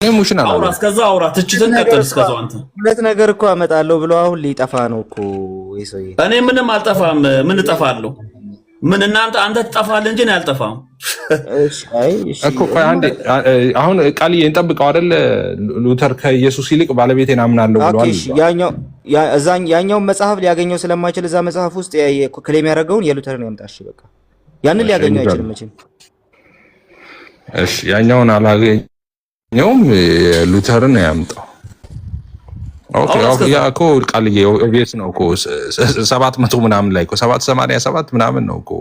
ኢሞሽናል አውራ እስከዛ አውራ ትችትን ቀጥል እስከዛው አንተ ሁለት ነገር እኮ አመጣለሁ ብሎ አሁን ሊጠፋ ነው እኮ ይሶይ እኔ ምንም አልጠፋም ምን እጠፋለሁ ምን እናንተ አንተ ትጠፋለህ እንጂ ነው ያልጠፋም እሺ አይ እሺ እኮ አንዴ አሁን ቃልዬ እንጠብቀው አይደል ሉተር ከኢየሱስ ይልቅ ባለቤቴን አምናለሁ ብሏል እሺ ያኛው መጽሐፍ ሊያገኘው ስለማይችል እዛ መጽሐፍ ውስጥ ክሌም ያደረገውን የሉተርን ያምጣሽ በቃ ያንን ሊያገኘው አይችልም መቼም እሺ ያኛውን አላገኘውም ሉተርን ያምጣው ኦኬ ያ እኮ ቃልዬ ኦብቪየስ ነው እኮ 700 ምናምን ላይ እኮ 787 ምናምን ነው እኮ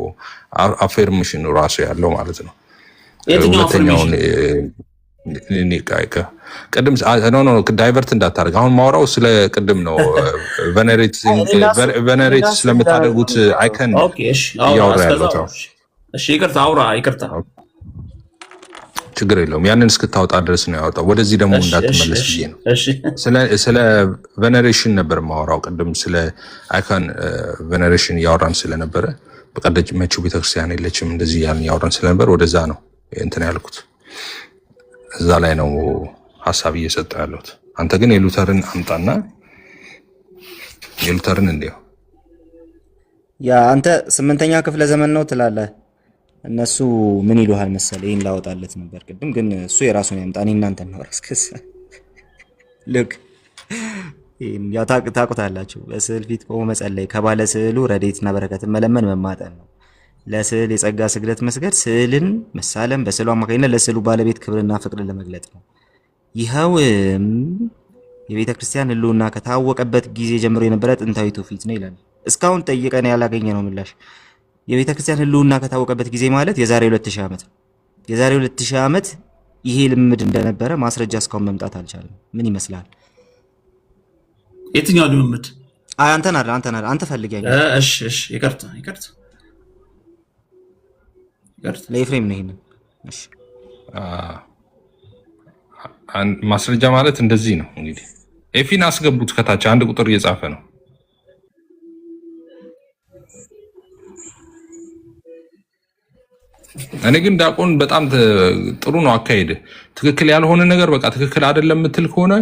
አፌርሜሽን ራሱ ያለው ማለት ነው የትኛው አፌርሜሽን ኒካይካ ቅድም ኖ ዳይቨርት እንዳታርግ አሁን ማውራው ስለ ቅድም ነው ቬነሬት ስለምታደርጉት አይከን ኦኬ እሺ እሺ ይቅርታ ችግር የለውም ያንን እስክታወጣ ድረስ ነው ያወጣው ወደዚህ ደግሞ እንዳትመለስ ብዬ ነው ስለ ቬነሬሽን ነበር ማወራው ቅድም ስለ አይኮን ቬነሬሽን ያወራን ስለነበረ በቀደም መቹ ቤተክርስቲያን የለችም እንደዚህ ያወራን ስለነበር ወደዛ ነው እንትን ያልኩት እዛ ላይ ነው ሐሳብ እየሰጠ ያለሁት አንተ ግን የሉተርን አምጣና የሉተርን እንዲያው ያ አንተ 8ኛ ክፍለ ዘመን ነው ትላለህ እነሱ ምን ይሉሃል መሰለህ ይሄን ላወጣለት ነበር ቅድም ግን እሱ የራሱን ያምጣ እኔ እናንተ ነው ራስከስ ልክ ያ ታቁታላችሁ በስዕል ፊት ቆሞ መጸለይ ከባለ ስዕሉ ረድኤትና በረከትን መለመን መማጠን ነው ለስዕል የጸጋ ስግደት መስገድ ስዕልን መሳለም በስዕሉ አማካኝነት ለስዕሉ ባለቤት ክብርና ፍቅርን ለመግለጥ ነው ይኸውም የቤተ ክርስቲያን ህልውና ከታወቀበት ጊዜ ጀምሮ የነበረ ጥንታዊ ትውፊት ነው ይላል እስካሁን ጠይቀን ያላገኘ ነው ምላሽ የቤተ ክርስቲያን ህልውና ከታወቀበት ጊዜ ማለት የዛሬ 2000 ዓመት የዛሬ 2000 ዓመት ይሄ ልምድ እንደነበረ ማስረጃ እስካሁን መምጣት አልቻለም ምን ይመስላል የትኛው ልምድ አንተ ፈልገኝ እሺ ይቅርታ ለኤፍሬም ነው ይሄንን እሺ ማስረጃ ማለት እንደዚህ ነው እንግዲህ ኤፊን አስገቡት ከታች አንድ ቁጥር እየጻፈ ነው እኔ ግን ዳቆን በጣም ጥሩ ነው አካሄድ ትክክል ያልሆነ ነገር በቃ ትክክል አይደለም ምትል ከሆነ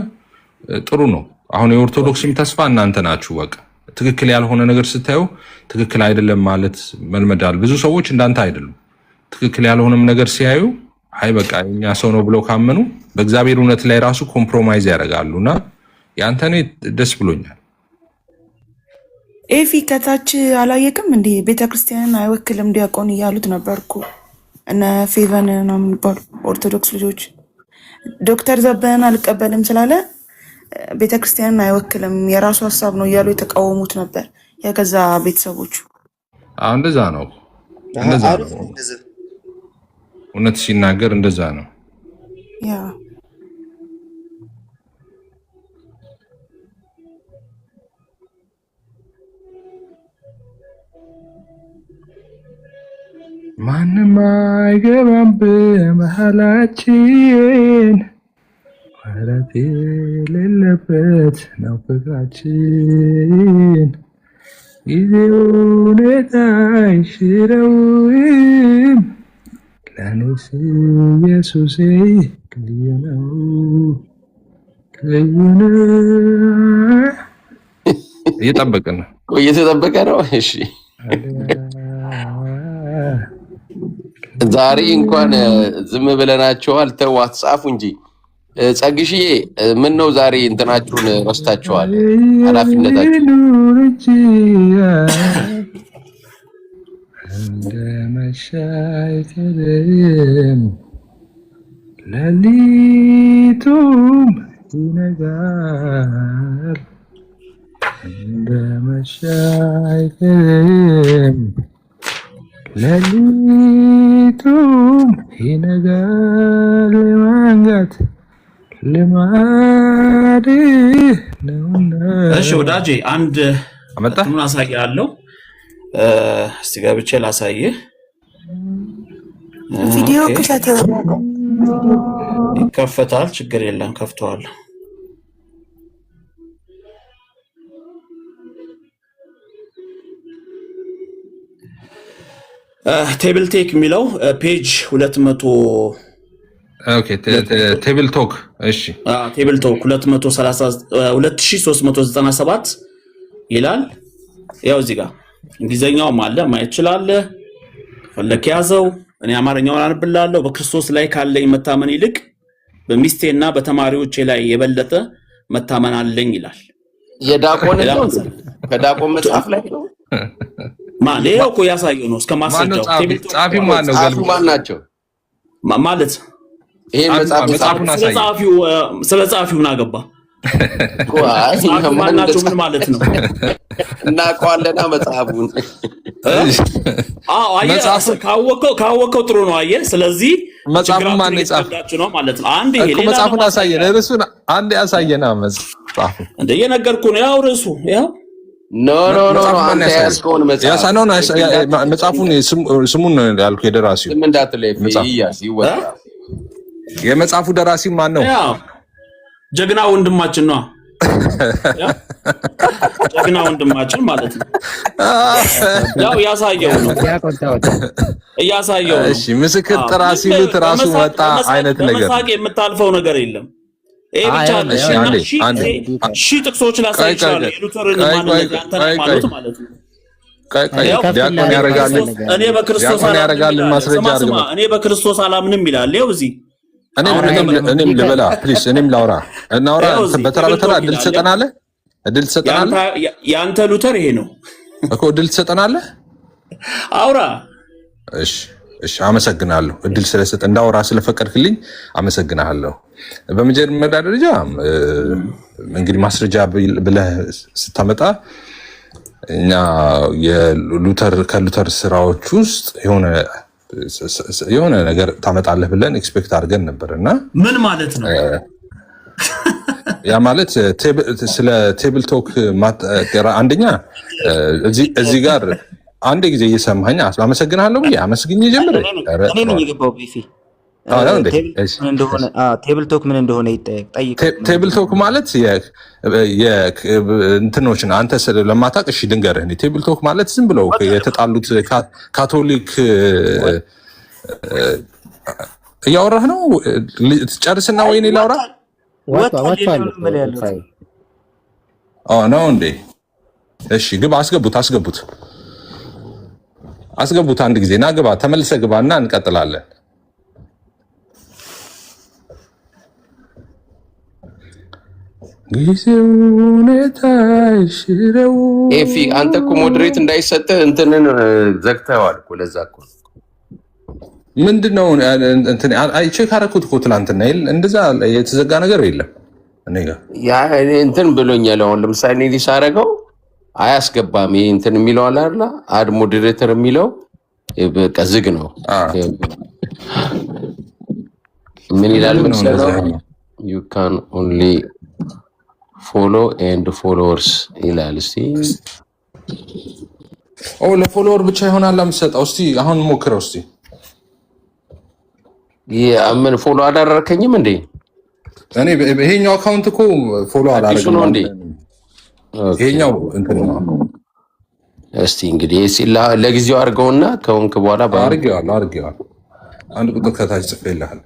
ጥሩ ነው አሁን የኦርቶዶክስም ተስፋ እናንተ ናችሁ በቃ ትክክል ያልሆነ ነገር ስታዩ ትክክል አይደለም ማለት መልመዳል ብዙ ሰዎች እንዳንተ አይደሉም ትክክል ያልሆነም ነገር ሲያዩ አይ በቃ እኛ ሰው ነው ብለው ካመኑ በእግዚአብሔር እውነት ላይ ራሱ ኮምፕሮማይዝ ያደርጋሉና ያንተኔ ደስ ብሎኛል ኤፊ ከታች አላየክም እንዴ ቤተክርስቲያንን አይወክልም ዲያቆን እያሉት ነበርኩ እና ፌቨን ነው የሚባሉ ኦርቶዶክስ ልጆች ዶክተር ዘበን አልቀበልም ስላለ ቤተክርስቲያንን አይወክልም የራሱ ሐሳብ ነው እያሉ የተቃወሙት ነበር የገዛ ቤተሰቦቹ እንደዛ ነው እውነት ሲናገር እንደዛ ነው ያ ማንም አይገባም በመሃላችን ወረት የሌለበት ነው ፍቅራችን ጊዜው ሁኔታ አይሽረውም ለእኔስ ኢየሱሴ ልዩ ነው እየጠበቅን ነው እየተጠበቀ ነው እሺ ዛሬ እንኳን ዝም ብለናቸዋል ተው አትጻፉ እንጂ ጸግሽዬ ምን ነው ዛሬ እንትናችሁን ረስታችኋል ኃላፊነታችሁ እንደመሻይከለም ለሊቱም ይነጋል እንደመሻይከለም ለሊቱም ይነጋል ለማንጋት ልማድ ነውና እሺ ወዳጄ አንድ ምን አሳያለሁ እስቲ ገብቼ ላሳይህ ቪዲዮ ከተተ ይከፈታል ችግር የለም ከፍተዋለሁ ቴብል ቴክ የሚለው ፔጅ 200 ኦኬ ቴብል ቶክ እሺ ቴብል ቶክ 2397 ይላል። ያው እዚህ ጋር እንግሊዘኛውም አለ ማየት ትችላለህ። ፈለክ ያዘው። እኔ አማርኛውን አንብላለሁ። በክርስቶስ ላይ ካለኝ መታመን ይልቅ በሚስቴና በተማሪዎቼ ላይ የበለጠ መታመን አለኝ ይላል። የዳቆን ነው ከዳቆን መጽሐፍ ላይ ነው ማን ይሄው እኮ ያሳየው ነው እስከ ማስረጃው። ጻፊው ማን ነው? ጻፊው ማን ናቸው ማለት ይሄ መጽሐፉን ስለ ጻፊው ምን አገባ? ማን ናቸው? ምን ማለት ነው? እናውቀዋለና መጽሐፉን አየህ፣ ካወቀው ጥሩ ነው። አየህ፣ ስለዚህ መጽሐፉን ማን የጻፈው ነው ማለት ነው። አንድ ይሄ ሌላ መጽሐፉን አሳየን፣ ርዕሱን አንድ ያሳየና መጽሐፉ እንደ እየነገርኩህ ነው። ያው ርዕሱ ያው ኖ አንተ ያስከውን መጽሐፉን ስሙን ያልኩህ የደራሲው ስም እንዳትለይ ይያዝ ይወጣ። የመጽሐፉ ደራሲ ማን ነው? ያው ጀግና ወንድማችን ነው። ጀግና ወንድማችን ማለት ነው። ያው ያሳየው ነው። እሺ ምስክር ጥራ ሲሉት ራሱ መጣ አይነት ነገር በመሳቅ የምታልፈው ነገር የለም። ይሄ ብቻ ሺህ ጥቅሶች ላሳይ ይችላል። የሉተርን ማንነት ያንተን ሃይማኖት ማለት ነው። ዲያቆን ያረጋልን እኔ በክርስቶስ ያረጋልን ማስረጃ አድርገው እኔ በክርስቶስ አላምንም ይላል። ይኸው እዚህ እኔም ልበላ ፕሊስ፣ እኔም ላውራ እናውራ። በተራ እድል ትሰጠናለህ? እድል ትሰጠናለህ? ያንተ ሉተር ይሄ ነው እኮ እድል ትሰጠናለህ? አውራ። እሺ አመሰግናለሁ። እድል ስለሰጠ እንዳውራ ስለፈቀድክልኝ አመሰግናለሁ። በመጀመሪያ ደረጃ እንግዲህ ማስረጃ ብለህ ስታመጣ እኛ ከሉተር ስራዎች ውስጥ የሆነ ነገር ታመጣለህ ብለን ኤክስፔክት አድርገን ነበርና ምን ማለት ነው? ያ ማለት ስለ ቴብል ቶክ አንደኛ እዚህ ጋር አንድ ጊዜ እየሰማኸኝ አመሰግናለሁ ብዬ አመስግኜ ጀምር። እኔ ነኝ የገባው ቢፊ ቴብል ቶክ ምን እንደሆነ ጠይቅ። ቴብል ቶክ ማለት እንትኖችን አንተ ለማታውቅ እሺ ድንገርህ። ቴብል ቶክ ማለት ዝም ብለው የተጣሉት ካቶሊክ እያወራህ ነው። ጨርስና ወይኔ ላውራ ነው እንዴ? እሺ ግባ፣ አስገቡት አንድ ጊዜ ና ግባ፣ ተመልሰህ ግባ እና እንቀጥላለን። ኤፊ አንተ እኮ ሞዴሬት እንዳይሰጥህ እንትንን ዘግተዋል እኮ። ለዛ እኮ ምንድነው ቼክ አደረኩት እኮ ትናንትና። እንደዛ የተዘጋ ነገር የለም እኔ ጋር እንትን ብሎኛል። አሁን ለምሳሌ ሊሳረገው አያስገባም። ይሄ እንትን የሚለው አለ አይደል? አድ ሞዴሬተር የሚለው በቃ ዝግ ነው። ምን ይላል መሰለህ? you can only follow and followers ይላል። እስቲ ለፎሎወር ብቻ ይሆናል ለምሰጠው። እስቲ አሁን ሞክረው እስቲ። ምን ፎሎ አላደረከኝም እንዴ? እኔ ይሄኛው አካውንት እኮ ፎሎ አላደረግም ነው እንዴ? ይሄኛው እንትን ነው። እስቲ እንግዲህ ለጊዜው አድርገውና ከሆንክ በኋላ አድርጌዋለሁ። አንድ ቁጥር ከታች ጽፌልሃል።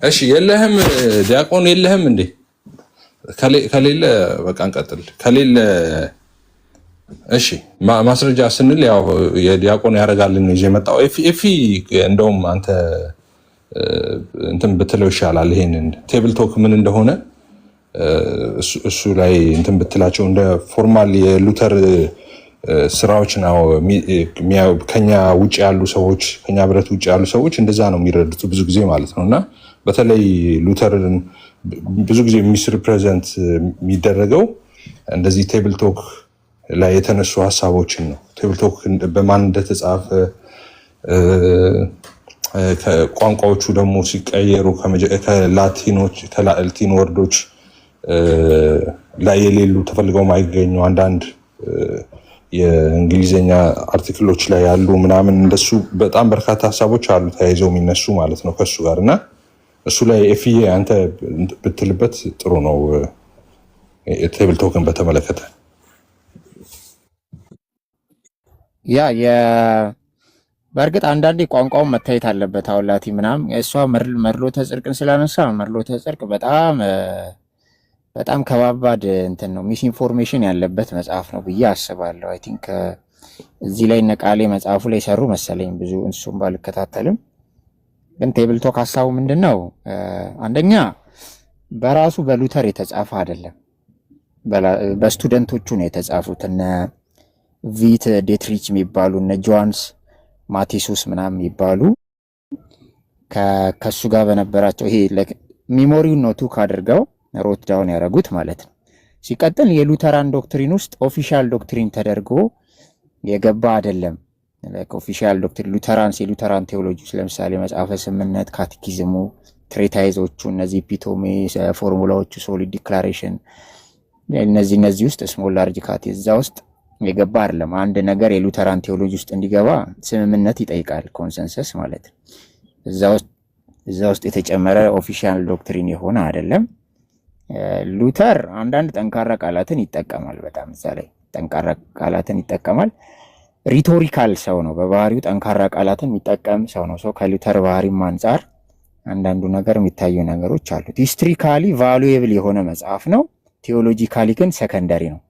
እሺ የለህም ዲያቆን የለህም እንዴ? ከሌለ በቃ እንቀጥል። ከሌለ እሺ ማስረጃ ስንል ያው የዲያቆን ያረጋልን ይዤ መጣው። ኤፊ እንደውም አንተ እንትን ብትለው ይሻላል። ይሄንን ቴብል ቶክ ምን እንደሆነ እሱ ላይ እንትን ብትላቸው እንደ ፎርማል የሉተር ስራዎች ነው። ከኛ ውጭ ያሉ ሰዎች ከኛ ብረት ውጭ ያሉ ሰዎች እንደዛ ነው የሚረዱት ብዙ ጊዜ ማለት ነውና በተለይ ሉተርን ብዙ ጊዜ ሚስሪፕሬዘንት የሚደረገው እንደዚህ ቴብል ቶክ ላይ የተነሱ ሀሳቦችን ነው። ቴብል ቶክ በማን እንደተጻፈ ቋንቋዎቹ ደግሞ ሲቀየሩ ከላቲን ወርዶች ላይ የሌሉ ተፈልገው ማይገኙ አንዳንድ የእንግሊዝኛ አርቲክሎች ላይ ያሉ ምናምን እንደሱ በጣም በርካታ ሀሳቦች አሉ ተያይዘው የሚነሱ ማለት ነው ከሱ ጋር እና እሱ ላይ ኤፍዬ አንተ ብትልበት ጥሩ ነው። ቴብል ቶክን በተመለከተ በእርግጥ አንዳንዴ ቋንቋውን መታየት አለበት። አሁን ላቲ ምናምን እሷ መርሎተ ጽድቅን ስላነሳ መርሎተ ጽድቅ በጣም ከባባድ እንትን ነው፣ ሚስ ኢንፎርሜሽን ያለበት መጽሐፍ ነው ብዬ አስባለሁ። አይ ቲንክ እዚህ ላይ ነቃሌ መጽሐፉ ላይ ሰሩ መሰለኝ፣ ብዙ እሱም ባልከታተልም። ግን ቴብል ቶክ ሀሳቡ ምንድን ነው? አንደኛ በራሱ በሉተር የተጻፈ አይደለም፣ በስቱደንቶቹ ነው የተጻፉት። እነ ቪት ዴትሪች የሚባሉ እነ ጆሃንስ ማቴሶስ ምናምን የሚባሉ ከሱ ጋር በነበራቸው ይሄ ሚሞሪውን ነው ቱክ አድርገው ሮት ዳውን ያደረጉት ማለት ነው። ሲቀጥል የሉተራን ዶክትሪን ውስጥ ኦፊሻል ዶክትሪን ተደርጎ የገባ አይደለም። ኦፊሻል ዶክትሪን ሉተራንስ የሉተራን ቴዎሎጂ ለምሳሌ መጽሐፈ ስምምነት፣ ካቴኪዝሙ፣ ትሬታይዞቹ፣ እነዚህ ኢፒቶሜ፣ ፎርሙላዎቹ፣ ሶሊድ ዲክላሬሽን፣ እነዚህ ውስጥ ስሞል ላርጅ ካቴ እዛ ውስጥ የገባ አይደለም። አንድ ነገር የሉተራን ቴዎሎጂ ውስጥ እንዲገባ ስምምነት ይጠይቃል፣ ኮንሰንሰስ ማለት ነው። እዛ ውስጥ የተጨመረ ኦፊሻል ዶክትሪን የሆነ አይደለም። ሉተር አንዳንድ ጠንካራ ቃላትን ይጠቀማል። በጣም እዛ ላይ ጠንካራ ቃላትን ይጠቀማል። ሪቶሪካል ሰው ነው በባህሪው፣ ጠንካራ ቃላትን የሚጠቀም ሰው ነው። ሰው ከሉተር ባህሪም አንጻር አንዳንዱ ነገር የሚታዩ ነገሮች አሉት። ሂስትሪካሊ ቫሉዌብል የሆነ መጽሐፍ ነው። ቴዎሎጂካሊ ግን ሰከንደሪ ነው።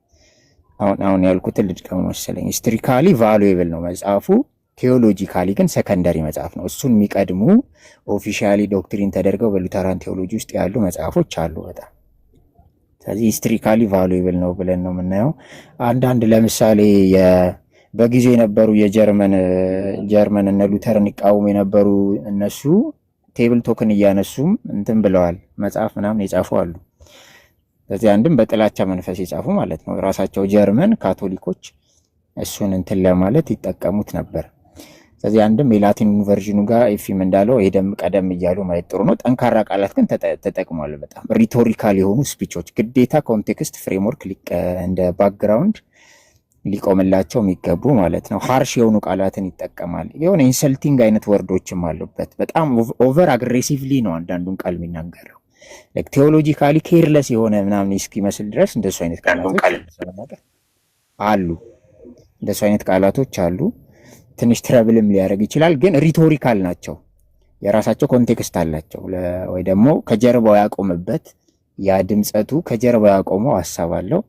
አሁን ያልኩትን ልድገም መሰለኝ። ሂስትሪካሊ ቫሉዌብል ነው መጽሐፉ፣ ቴዎሎጂካሊ ግን ሰከንደሪ መጽሐፍ ነው። እሱን የሚቀድሙ ኦፊሻሊ ዶክትሪን ተደርገው በሉተራን ቴዎሎጂ ውስጥ ያሉ መጽሐፎች አሉ በጣም። ስለዚህ ሂስትሪካሊ ቫሉዌብል ነው ብለን ነው የምናየው። አንዳንድ ለምሳሌ በጊዜው የነበሩ የጀርመን እነ ሉተርን ይቃወሙ የነበሩ እነሱ ቴብል ቶክን እያነሱም እንትን ብለዋል፣ መጽሐፍ ምናምን የጻፉ አሉ። ስለዚህ አንድም በጥላቻ መንፈስ የጻፉ ማለት ነው። ራሳቸው ጀርመን ካቶሊኮች እሱን እንትን ለማለት ይጠቀሙት ነበር። ስለዚህ አንድም የላቲን ቨርዥኑ ጋር ኤፊም እንዳለው ሄደም ቀደም እያሉ ማየት ጥሩ ነው። ጠንካራ ቃላት ግን ተጠቅሟል። በጣም ሪቶሪካል የሆኑ ስፒቾች ግዴታ ኮንቴክስት ፍሬምወርክ እንደ ባክግራውንድ ሊቆምላቸው የሚገቡ ማለት ነው። ሃርሽ የሆኑ ቃላትን ይጠቀማል። የሆነ ኢንሰልቲንግ አይነት ወርዶችም አሉበት። በጣም ኦቨር አግሬሲቭሊ ነው አንዳንዱን ቃል የሚናገረው። ቴዎሎጂካሊ ኬርለስ የሆነ ምናምን እስኪመስል ድረስ እንደሱ አይነት ቃላቶች አሉ። እንደሱ አይነት ቃላቶች አሉ። ትንሽ ትረብልም ሊያደርግ ይችላል፣ ግን ሪቶሪካል ናቸው። የራሳቸው ኮንቴክስት አላቸው። ወይ ደግሞ ከጀርባው ያቆምበት ያ ድምፀቱ ከጀርባው ያቆመው ሀሳብ አለው።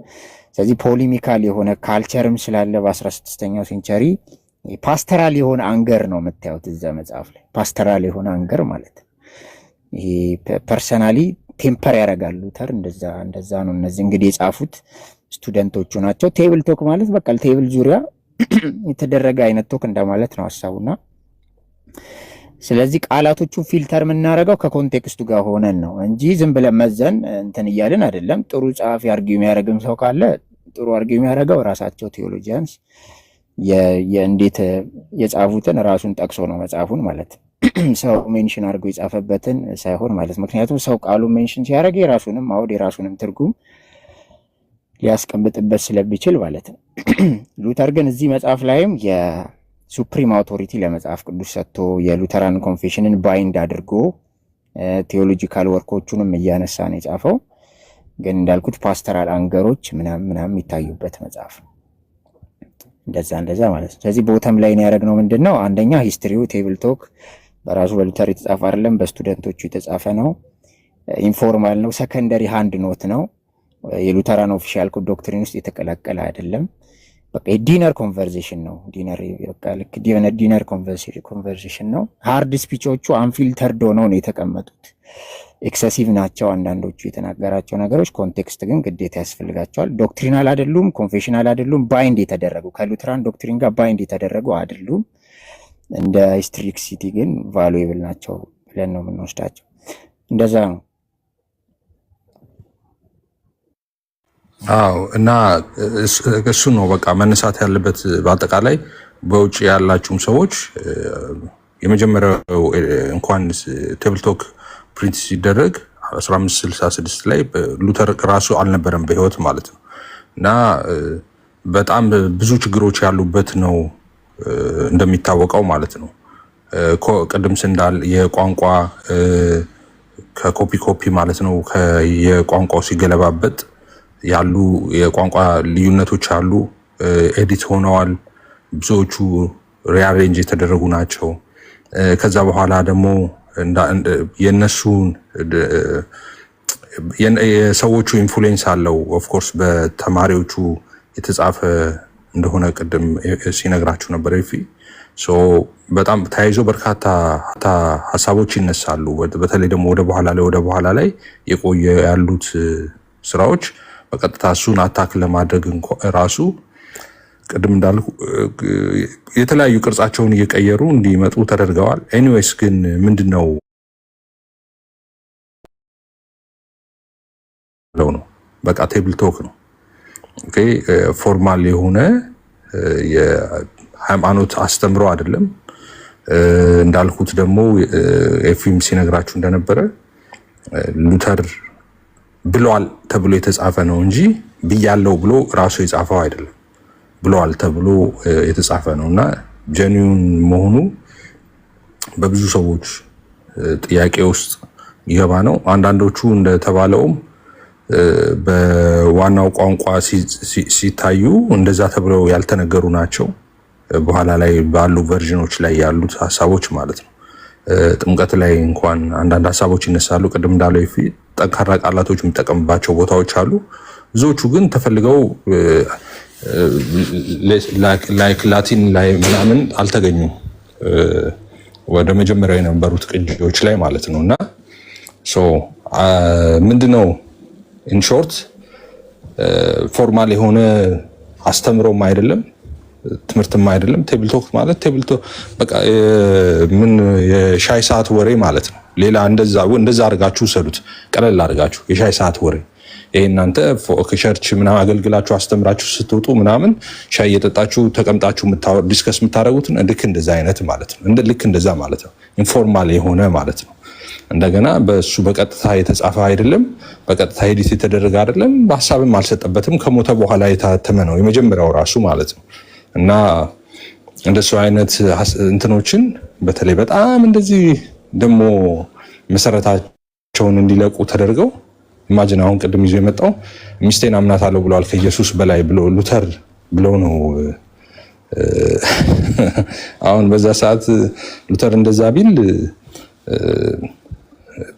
ስለዚህ ፖሊሚካል የሆነ ካልቸርም ስላለ በ16ኛው ሴንቸሪ ፓስተራል የሆነ አንገር ነው የምታዩት እዛ መጽሐፍ ላይ። ፓስተራል የሆነ አንገር ማለት ይሄ ፐርሰናሊ ቴምፐር ያደርጋል ሉተር። እንደዛ ነው። እነዚህ እንግዲህ የጻፉት ስቱደንቶቹ ናቸው። ቴብል ቶክ ማለት በቃ ቴብል ዙሪያ የተደረገ አይነት ቶክ እንደማለት ነው ሀሳቡና ስለዚህ ቃላቶቹን ፊልተር የምናደርገው ከኮንቴክስቱ ጋር ሆነን ነው እንጂ ዝም ብለን መዘን እንትን እያልን አይደለም። ጥሩ ጸሐፊ አርጊው የሚያደርግም ሰው ካለ ጥሩ አርጊው የሚያደርገው ራሳቸው ቴዎሎጂያንስ የእንዴት የጻፉትን ራሱን ጠቅሶ ነው መጽሐፉን ማለት ሰው ሜንሽን አድርጎ የጻፈበትን ሳይሆን ማለት። ምክንያቱም ሰው ቃሉን ሜንሽን ሲያደርግ የራሱንም አውድ የራሱንም ትርጉም ሊያስቀምጥበት ስለሚችል ማለት ነው። ሉተር ግን እዚህ መጽሐፍ ላይም የሱፕሪም አውቶሪቲ ለመጽሐፍ ቅዱስ ሰጥቶ የሉተራን ኮንፌሽንን ባይንድ አድርጎ ቴዎሎጂካል ወርኮቹንም እያነሳ ነው የጻፈው። ግን እንዳልኩት ፓስተራል አንገሮች ምናምን የሚታዩበት መጽሐፍ እንደዛ ማለት ነው። ስለዚህ ቦተም ላይ ያደረግነው ምንድነው? አንደኛ ሂስትሪው ቴብል ቶክ በራሱ በሉተር የተጻፈ አይደለም፣ በስቱደንቶቹ የተጻፈ ነው። ኢንፎርማል ነው። ሰከንደሪ ሃንድ ኖት ነው። የሉተራን ኦፊሻል ዶክትሪን ውስጥ የተቀላቀለ አይደለም። በቃ የዲነር ኮንቨርሴሽን ነው። ዲነር ኮንቨርሴሽን ነው። ሃርድ ስፒቾቹ አንፊልተርድ ሆነው ነው የተቀመጡት። ኤክሰሲቭ ናቸው አንዳንዶቹ የተናገራቸው ነገሮች። ኮንቴክስት ግን ግዴታ ያስፈልጋቸዋል። ዶክትሪናል አይደሉም፣ ኮንፌሽናል አይደሉም፣ ባይንድ የተደረጉ ከሉተራን ዶክትሪን ጋር ባይንድ የተደረጉ አይደሉም። እንደ ሂስትሪክሲቲ ግን ቫሉዌብል ናቸው ብለን ነው የምንወስዳቸው። እንደዛ ነው። አዎ እና እሱ ነው በቃ መነሳት ያለበት። በአጠቃላይ በውጭ ያላችሁም ሰዎች የመጀመሪያው እንኳን ቴብል ቶክ ፕሪንት ሲደረግ 1566 ላይ ሉተር ራሱ አልነበረም በህይወት ማለት ነው። እና በጣም ብዙ ችግሮች ያሉበት ነው እንደሚታወቀው ማለት ነው። ቅድም ስንዳል የቋንቋ ከኮፒ ማለት ነው የቋንቋው ሲገለባበጥ ያሉ የቋንቋ ልዩነቶች አሉ። ኤዲት ሆነዋል ብዙዎቹ ሪአሬንጅ የተደረጉ ናቸው። ከዛ በኋላ ደግሞ የነሱን የሰዎቹ ኢንፍሉዌንስ አለው ኦፍኮርስ በተማሪዎቹ የተጻፈ እንደሆነ ቅድም ሲነግራችሁ ነበር። በጣም ተያይዞ በርካታ ሀሳቦች ይነሳሉ። በተለይ ደግሞ ወደ በኋላ ላይ የቆየ ያሉት ስራዎች በቀጥታ እሱን አታክ ለማድረግ ራሱ ቅድም እንዳልኩ የተለያዩ ቅርጻቸውን እየቀየሩ እንዲመጡ ተደርገዋል። ኤኒዌይስ ግን ምንድነው ነው በቃ ቴብል ቶክ ነው። ኦኬ ፎርማል የሆነ የሃይማኖት አስተምሮ አይደለም። እንዳልኩት ደግሞ ኤፍኤም ሲነግራችሁ እንደነበረ ሉተር ብለዋል ተብሎ የተጻፈ ነው እንጂ ብያለው ብሎ ራሱ የጻፈው አይደለም። ብለዋል ተብሎ የተጻፈ ነውና ጀኒውን መሆኑ በብዙ ሰዎች ጥያቄ ውስጥ ይገባ ነው። አንዳንዶቹ እንደተባለውም በዋናው ቋንቋ ሲታዩ እንደዛ ተብለው ያልተነገሩ ናቸው። በኋላ ላይ ባሉ ቨርዥኖች ላይ ያሉት ሀሳቦች ማለት ነው። ጥምቀት ላይ እንኳን አንዳንድ ሀሳቦች ይነሳሉ። ቅድም እንዳለው ጠንካራ ቃላቶች የሚጠቀምባቸው ቦታዎች አሉ። ብዙዎቹ ግን ተፈልገው ላይክ ላቲን ላይ ምናምን አልተገኙም፣ ወደ መጀመሪያው የነበሩት ቅጂዎች ላይ ማለት ነው። እና ምንድነው ኢንሾርት ፎርማል የሆነ አስተምሮም አይደለም ትምህርትም አይደለም። ቴብል ቶክ ማለት በቃ ምን የሻይ ሰዓት ወሬ ማለት ነው። ሌላ እንደዛ አድርጋችሁ ሰዱት፣ ቀለል አድርጋችሁ የሻይ ሰዓት ወሬ። ይሄ እናንተ ከቸርች ምናምን አገልግላችሁ አስተምራችሁ ስትወጡ ምናምን ሻይ እየጠጣችሁ ተቀምጣችሁ ዲስከስ የምታደርጉት ልክ እንደዛ አይነት ማለት ነው። ልክ እንደዛ ማለት ነው። ኢንፎርማል የሆነ ማለት ነው። እንደገና በሱ በቀጥታ የተጻፈ አይደለም፣ በቀጥታ ኤዲት የተደረገ አይደለም፣ በሀሳብም አልሰጠበትም። ከሞተ በኋላ የታተመ ነው የመጀመሪያው ራሱ ማለት ነው። እና እንደሱ አይነት እንትኖችን በተለይ በጣም እንደዚህ ደግሞ መሰረታቸውን እንዲለቁ ተደርገው ኢማጂን አሁን ቅድም ይዞ የመጣው ሚስቴን አምናታለሁ ብለዋል ከኢየሱስ በላይ ብሎ ሉተር ብለው ነው። አሁን በዛ ሰዓት ሉተር እንደዛ ቢል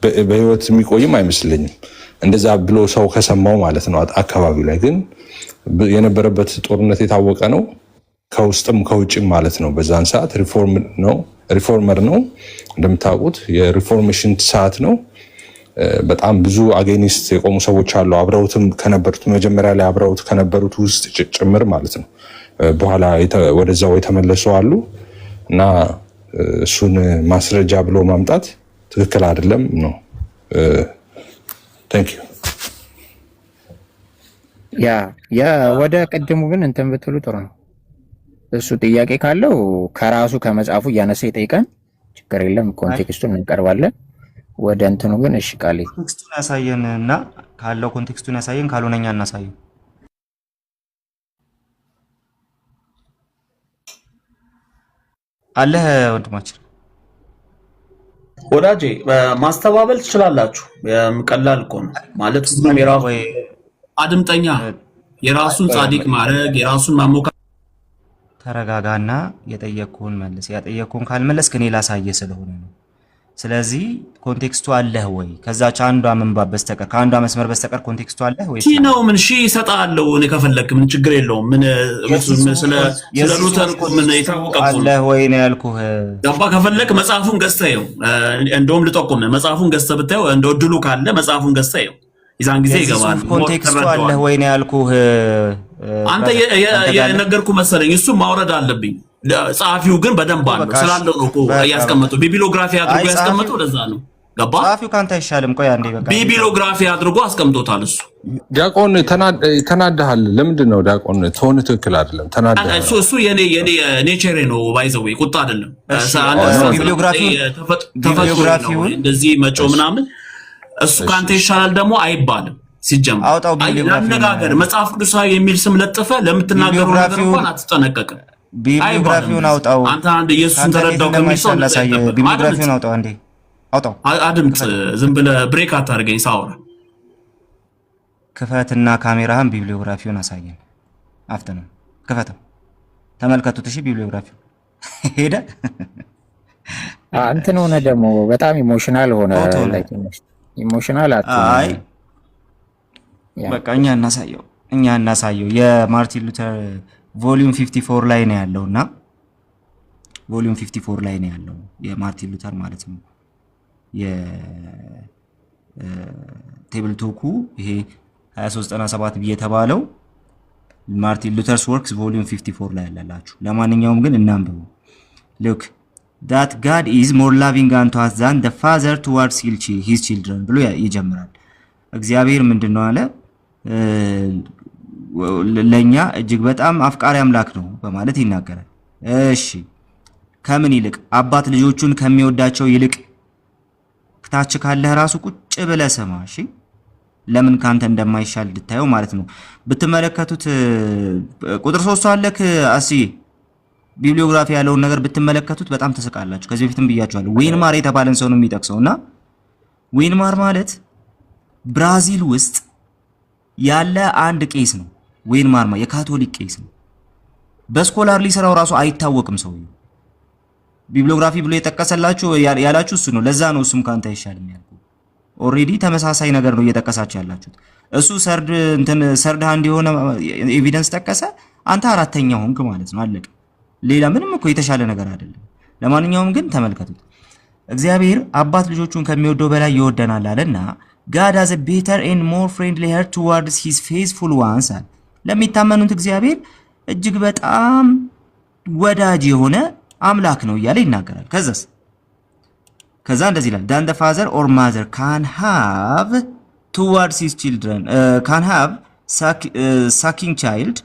በህይወት የሚቆይም አይመስለኝም። እንደዛ ብሎ ሰው ከሰማው ማለት ነው። አካባቢው ላይ ግን የነበረበት ጦርነት የታወቀ ነው፣ ከውስጥም ከውጭም ማለት ነው። በዛን ሰዓት ሪፎርመር ነው እንደምታውቁት፣ የሪፎርሜሽን ሰዓት ነው። በጣም ብዙ አጌኒስት የቆሙ ሰዎች አሉ፣ አብረውትም ከነበሩት መጀመሪያ ላይ አብረውት ከነበሩት ውስጥ ጭምር ማለት ነው። በኋላ ወደዛው የተመለሱ አሉ እና እሱን ማስረጃ ብሎ ማምጣት ትክክል አይደለም ነው። ታንክ ዩ። ያ ወደ ቅድሙ ግን እንትን ብትሉ ጥሩ ነው። እሱ ጥያቄ ካለው ከራሱ ከመጽሐፉ እያነሳ ይጠይቀን፣ ችግር የለም። ኮንቴክስቱን እንቀርባለን። ወደ እንትኑ ግን እሺ ቃል ኮንቴክስቱን ያሳየን እና ካለው ኮንቴክስቱን ያሳየን፣ ካልሆነኛ እናሳየን። አለህ ወንድማችን ወዳጄ ማስተባበል ትችላላችሁ። ቀላል እኮ ነው ማለት ሁሉም የራሱ አድምጠኛ የራሱን ጻድቅ ማድረግ የራሱን ማሞካ። ተረጋጋና የጠየቅኩህን መልስ። ያጠየቅኩህን ካልመለስክ እኔ ላሳየ ስለሆነ ነው። ስለዚህ ኮንቴክስቱ አለህ ወይ? ከዛች አንዷ መንባብ በስተቀር ከአንዷ መስመር በስተቀር ኮንቴክስቱ አለህ ወይ? ነው ምን ይሰጣለሁ። እኔ ከፈለክ ምን ችግር የለውም። ምን ስለ ሉተር ምን የታወቀ አለህ ወይ ነው ያልኩህ። ገባ? ከፈለክ መጽሐፉን ገዝተኸው እንደውም ልጠቁም፣ መጽሐፉን ገዝተህ ብታየው እንደው ድሉ ካለ መጽሐፉን ገዝተኸው ይዛን ጊዜ ይገባል። ኮንቴክስቱ አለህ ወይ ነው ያልኩህ። አንተ የነገርኩህ መሰለኝ። እሱም ማውረድ አለብኝ። ጸሐፊው ግን በደንብ አለው ስላለው ነው እኮ ያስቀመጠው። ቢቢሎግራፊ አድርጎ ያስቀመጠው ለዛ ነው። ገባ? ጸሐፊው ካንተ አይሻልም? ቆይ አንዴ በቃ ቢቢሎግራፊ አድርጎ አስቀምጦታል እሱ። ዲያቆን ተናደሃል። ለምንድን ነው ዲያቆን? ተሆነ ትክክል አይደለም። ተናደሃል። እሱ የኔ ኔቸሬ ነው። ባይዘው ቁጣ አይደለም። ቢቢሎግራፊውን እንደዚህ መጮ ምናምን እሱ ካንተ ይሻላል ደግሞ አይባልም። ሲጀምር አውጣው ቢቢሎግራፊ መጽሐፍ ቅዱሳዊ የሚል ስም ለጥፈ ለምትናገረው ነገር እንኳን አትጠነቀቅም። ቢቢሎግራፊውን አውጣው። አንተ አንድ ኢየሱስን ተረዳው ከሚሰው ቢቢሎግራፊውን አውጣው። አንዴ አውጣው። አድምጥ። ዝም ብለህ ብሬክ አታርገኝ ሳወራ። ክፈትና ካሜራህን ቢቢሎግራፊውን አሳየን። አፍጥነው ክፈተው። ተመልከቱት። እሺ ቢቢሎግራፊው ሄደ እንትን ሆነ ደግሞ በጣም ኢሞሽናል ሆነ። ኦቶ ላይ ላይክ ኢሞሽናል አይ አትሁን። ያ በቃ እኛ እናሳየው የማርቲን ሉተር ቮሊዩም 54 ላይ ነው ያለውና ቮሊዩም 54 ላይ ነው ያለው የማርቲን ሉተር ማለት ነው። የቴብል ቶኩ ይሄ 2397 ብዬ የተባለው ማርቲን ሉተርስ ወርክስ ቮሊዩም 54 ላይ ያላላችሁ። ለማንኛውም ግን እናንብቡ። ሉክ that God is more loving unto us than the father towards his children ብሎ ይጀምራል። እግዚአብሔር ምንድነው አለ ለኛ እጅግ በጣም አፍቃሪ አምላክ ነው በማለት ይናገራል። እሺ ከምን ይልቅ አባት ልጆቹን ከሚወዳቸው ይልቅ ታች ካለህ ራሱ ቁጭ ብለህ ስማ። እሺ ለምን ካንተ እንደማይሻል ልታየው ማለት ነው። ብትመለከቱት ቁጥር 3 አለክ አስዬ ቢብሊዮግራፊ ያለውን ነገር ብትመለከቱት በጣም ተሰቃላችሁ። ከዚህ በፊትም ብያችኋለሁ። ዌይንማር የተባለን ሰው ነው የሚጠቅሰውና ዌይንማር ማለት ብራዚል ውስጥ ያለ አንድ ቄስ ነው። ዌይንማር የካቶሊክ ቄስ ነው። በስኮላር ሊሰራው ራሱ አይታወቅም ሰውዬው። ቢብሊዮግራፊ ብሎ የጠቀሰላችሁ ያላችሁ እሱ ነው። ለዛ ነው እሱም ካንተ አይሻልም ያልኩ። ኦሬዲ ተመሳሳይ ነገር ነው እየጠቀሳችሁ ያላችሁት። እሱ ሰርድ ሃንድ የሆነ ኤቪደንስ ጠቀሰ፣ አንተ አራተኛ ሆንክ ማለት ነው። አለቀ። ሌላ ምንም እኮ የተሻለ ነገር አይደለም። ለማንኛውም ግን ተመልከቱት። እግዚአብሔር አባት ልጆቹን ከሚወደው በላይ ይወደናል አለና God has a better and more friendly heart towards his faithful ones አለ። ለሚታመኑት እግዚአብሔር እጅግ በጣም ወዳጅ የሆነ አምላክ ነው እያለ ይናገራል። ከዛ እንደዚህ ይላል than the father or mother can have towards his children can have sucking child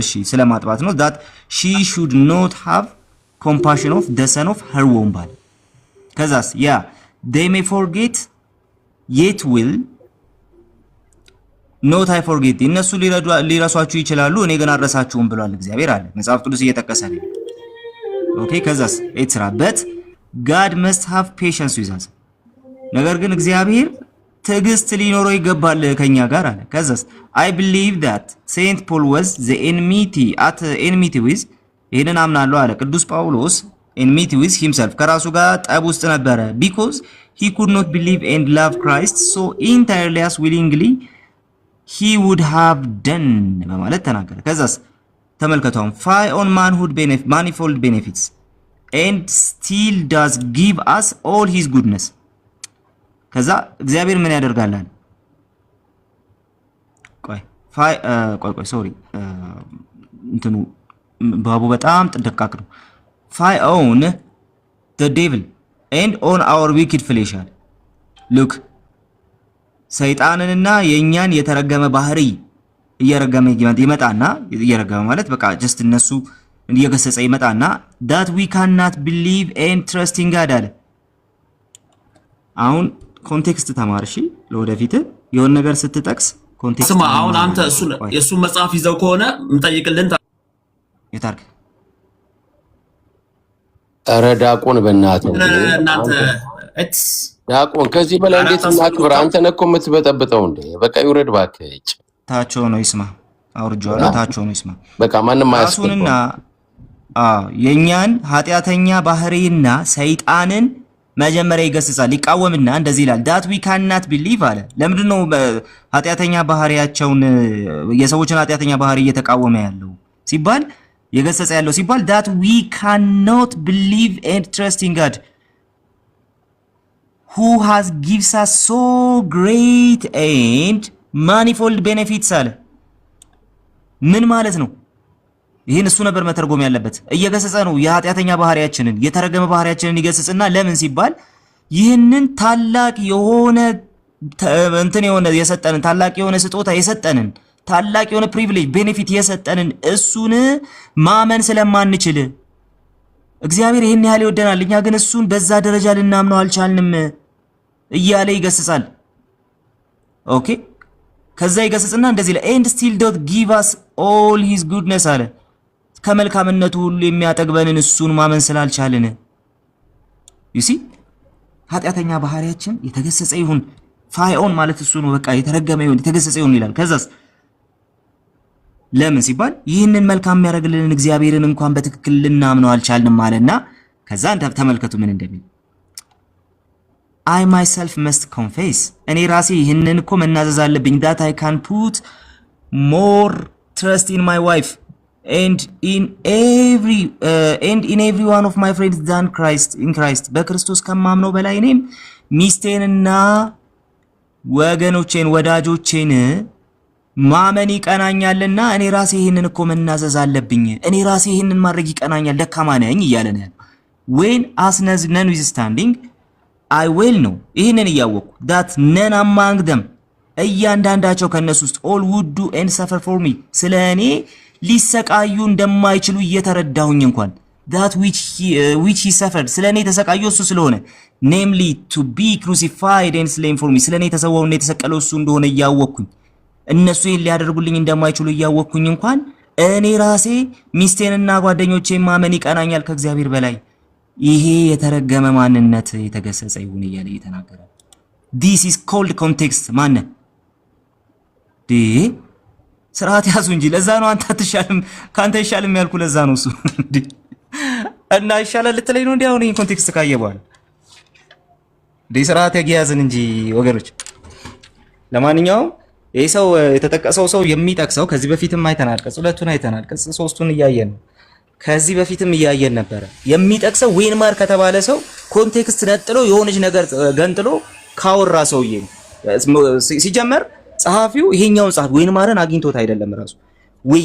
እሺ ስለማጥባት ነው that she should not have compassion of the son of her womb ባል ከዛስ they may forget yet will not I forget እነሱ ሊረሷችሁ ይችላሉ እኔ ግን አልረሳችሁም ብሏል እግዚአብሔር አለ መጽሐፍ ቅዱስ እየጠቀሰ ነው። ኦኬ ከዛስ ኤትራ but God must have patience with us ነገር ግን እግዚአብሔር ትዕግስት ሊኖረው ይገባል ከኛ ጋር አለ። ከዛስ I believe that Saint Paul was the enmity with ይሄንን አምናለሁ አለ ቅዱስ ጳውሎስ enmity with himself ከራሱ ጋር ጠብ ውስጥ ነበረ because he could not believe and love Christ so entirely as willingly he would have done በማለት ተናገረ። ከዛስ ተመልከቱም find on manhood manifold benefits and still does give us all his goodness ከዛ እግዚአብሔር ምን ያደርጋል? ቆይ ሶሪ እንትኑ ባቡ በጣም ጥንቃቄ ነው። find on the devil and on our wicked flesh look ሰይጣንንና የኛን የተረገመ ባህሪ እየረገመ ይመጣና እየረገመ ማለት በቃ just እነሱ እየገሰጸ ይመጣና that we cannot believe and trust in God አለ። አሁን ኮንቴክስት ተማርሺ ለወደፊት የሆነ ነገር ስትጠቅስ ኮንቴክስት ስማ። አሁን አንተ የሱ መጽሐፍ ይዘው ከሆነ እንጠይቅልን የታርክ ኧረ ዳቆን በእናትህ እናንተ ዳቆን ከዚህ በላይ እንዴት እናክብር? አንተ ነህ እኮ የምትበጠብጠው እንዴ። በቃ ይውረድ እባክህ። ታቸው ነው ይስማ። አውርጄዋለሁ። ታቸው ነው ይስማ። በቃ ማንም አያስፈልግም። የኛን ኃጢአተኛ ባህሪና ሰይጣንን መጀመሪያ ይገስጻል ይቃወምና እንደዚህ ይላል that we cannot believe አለ። ለምንድን ነው ኃጢአተኛ ባህሪያቸውን የሰዎችን ኃጢአተኛ ባህሪ እየተቃወመ ያለው ሲባል የገሰጸ ያለው ሲባል that we cannot believe and trust in God who has gives us so great and manifold benefits አለ። ምን ማለት ነው? ይሄን እሱ ነበር መተርጎም ያለበት። እየገሰጸ ነው የኃጢአተኛ ባህሪያችንን የተረገመ ባህሪያችንን ይገስጽና ለምን ሲባል ይህንን ታላቅ የሆነ የሰጠንን ታላቅ የሆነ ስጦታ የሰጠንን ታላቅ የሆነ ፕሪቪሌጅ ቤኔፊት የሰጠንን እሱን ማመን ስለማንችል እግዚአብሔር ይሄን ያህል ይወደናል እኛ ግን እሱን በዛ ደረጃ ልናምነው አልቻልንም እያለ ይገስጻል። ኦኬ ከዛ ይገስጽና እንደዚህ ላይ and still don't give us all his goodness አለ። ከመልካምነቱ ሁሉ የሚያጠግበንን እሱን ማመን ስላልቻልን you see ኃጢአተኛ ባህሪያችን የተገሰጸ ይሁን ፋይኦን ማለት እሱ ነው። በቃ የተረገመ ይሁን የተገሰጸ ይሁን ይላል። ከዛስ ለምን ሲባል ይህንን መልካም የሚያደርግልን እግዚአብሔርን እንኳን በትክክል ልናምነው አልቻልንም አለና ከዛ ተመልከቱ ምን እንደሚል I myself must confess እኔ ራሴ ይህንን እኮ መናዘዝ አለብኝ that I can put more trust in my wife and in every one of my friends than in Christ በክርስቶስ ከማምነው በላይ እኔም ሚስቴንና ወገኖቼን ወዳጆቼን ማመን ይቀናኛልና እኔ ራሴ ይሄንን እኮ መናዘዝ አለብኝ እኔ ራሴ ይሄንን ማድረግ ይቀናኛል ደካማ ነኝ እያለ ነው when as none is standing I will know ይሄንን እያወቅኩ that none among them እያንዳንዳቸው ከነሱ ውስጥ all would do and suffer for me ስለኔ ሊሰቃዩ እንደማይችሉ እየተረዳሁኝ እንኳን that which he suffered ስለኔ ተሰቃዩ እሱ ስለሆነ namely to be crucified and slain for me ስለኔ ተሰዋውና የተሰቀለው እሱ እንደሆነ እያወቅኩኝ እነሱ ይሄን ሊያደርጉልኝ እንደማይችሉ እያወቅኩኝ እንኳን እኔ ራሴ ሚስቴንና ጓደኞቼን ማመን ይቀናኛል ከእግዚአብሔር በላይ ይሄ የተረገመ ማንነት የተገሰጸ ይሁን እያለ እየተናገረ this is called context ማን ስርዓት ያዙ እንጂ ለዛ ነው አንተ አትሻልም ካንተ ይሻልም ያልኩ ለዛ ነው እሱ እና ይሻላል ልትለኝ ነው እንዴ አሁን ይሄን ኮንቴክስት ካየ በኋላ ስርዓት ያያዝን እንጂ ወገኖች ለማንኛውም ይሄ ሰው የተጠቀሰው ሰው የሚጠቅሰው ከዚህ በፊትም አይተናል ቅጽ 2ቱን አይተናል ቅጽ 3ቱን እያየን ከዚህ በፊትም እያየን ነበር የሚጠቅሰው ዌንማር ከተባለ ሰው ኮንቴክስት ነጥሎ የሆነች ነገር ገንጥሎ ካወራ ሰውዬ ሲጀመር ጸሐፊው ይሄኛውን ጸሐፊ ዌንማርን አግኝቶት አይደለም ራሱ